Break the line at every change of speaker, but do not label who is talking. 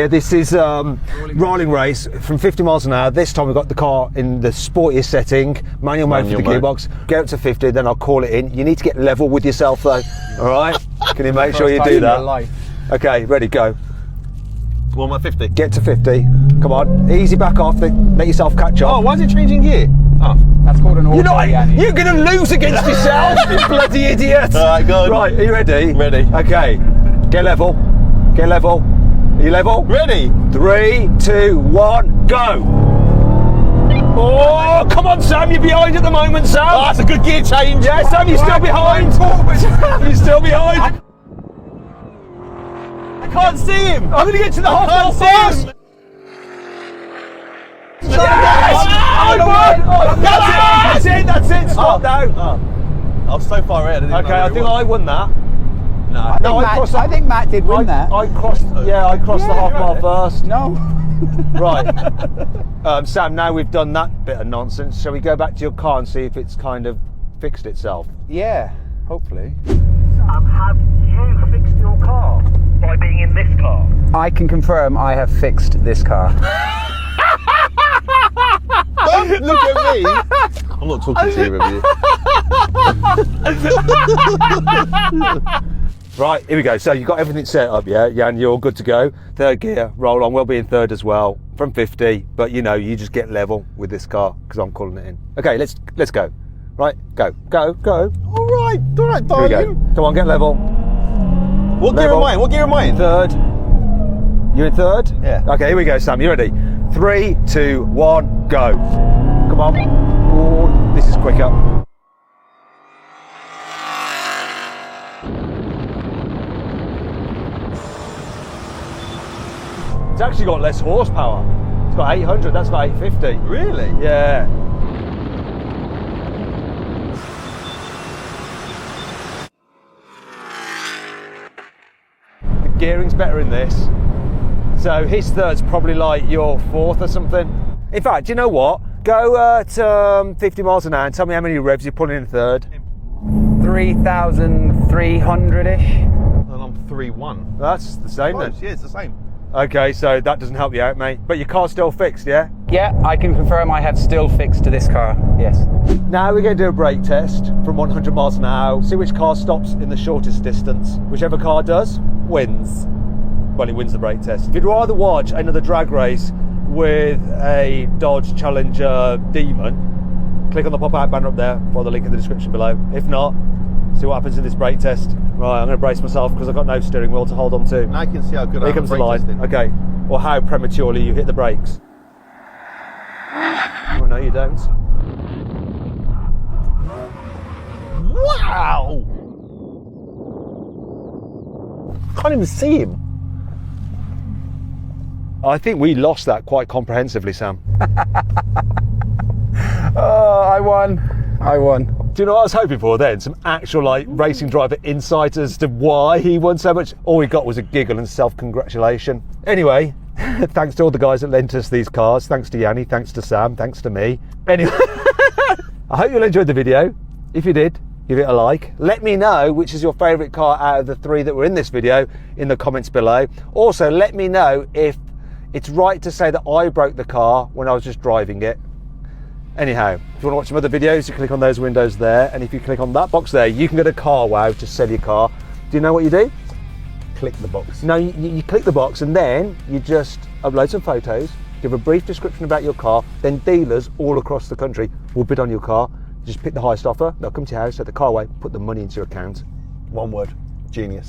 This is rolling race from 50 miles an hour. This time we've got the car in the sportiest setting, manual mode for the gearbox. Get up to 50, then I'll call it in. You need to get level with yourself though, all right? Can you make sure you do that? Okay, ready, go.
Well, I'm at 50.
Get to 50. Come on, easy back off, let yourself catch up.
Oh, why is it changing gear? Oh.
That's called an auto.
You're going to lose against yourself, you bloody idiot.
All right, go on.
Right, are you ready?
Ready.
Okay, get level. Get level. Are you level?
Ready.
3, 2, 1, go. Oh, come on, Sam, you're behind at the moment, Sam.
Oh, that's a good gear change.
Yeah, Sam, you're still behind. You're still behind.
I can't see him.
I'm going to get to the hospital first.
Yes!
That's it. Stop now.
I was so far ahead.
Okay, I think I won that.
No, I think Matt did win that.
I crossed the half mile first.
No.
Right. Sam, now we've done that bit of nonsense, shall we go back to your car and see if it's kind of fixed itself?
Yeah, hopefully.
Sam, have you fixed your car by being in this car?
I can confirm I have fixed this car.
Don't look at me. I'm not talking to you, Review.
Right, here we go. So you've got everything set up, yeah, and you're all good to go. Third gear, roll on. We'll be in third as well from 50, but you know, you just get level with this car because I'm calling it in. Okay, let's go. Right, go.
All right, darling.
Here we go. Come on, get level.
What gear am I in?
Third. You in third?
Yeah.
Okay, here we go, Sam. You ready? 3, 2, 1, go. Come on. Oh, this is quicker. It's actually got less horsepower. It's got 800, that's got 850.
Really?
Yeah. The gearing's better in this. So his third's probably like your fourth or something. In fact, you know what? Go at 50 miles an hour and tell me how many revs you're pulling in third.
3,300-ish.
And I'm 3-1.
That's the same then.
Yeah, it's the same.
Okay, so that doesn't help you out, mate. But your car's still fixed, yeah?
Yeah, I can confirm I have still fixed to this car, yes.
Now we're going to do a brake test from 100 miles an hour. See which car stops in the shortest distance. Whichever car does, wins. Well, it wins the brake test. If you'd rather watch another drag race with a Dodge Challenger Demon, click on the pop-out banner up there, follow the link in the description below. If not, see what happens in this brake test. Right, I'm going to brace myself because I've got no steering wheel to hold on to.
Now I can see how good I am.
Here comes the line.
Testing.
Okay, or how prematurely you hit the brakes. Oh no, you don't.
Wow! Can't even see him.
I think we lost that quite comprehensively, Sam.
Oh, I won.
Do you know what I was hoping for then? Some actual like racing driver insight as to why he won so much. All we got was a giggle and self-congratulation. Anyway, thanks to all the guys that lent us these cars. Thanks to Yanni, thanks to Sam, thanks to me. Anyway, I hope you enjoyed the video. If you did, give it a like. Let me know which is your favourite car out of the 3 that were in this video in the comments below. Also, let me know if it's right to say that I broke the car when I was just driving it. Anyhow, if you want to watch some other videos, you click on those windows there, and if you click on that box there, you can go to carwow to sell your car. Do you know what you do?
Click the box.
No, you click the box and then you just upload some photos, give a brief description about your car, then dealers all across the country will bid on your car. Just pick the highest offer, they'll come to your house at the carwow, put the money into your account.
One word, genius.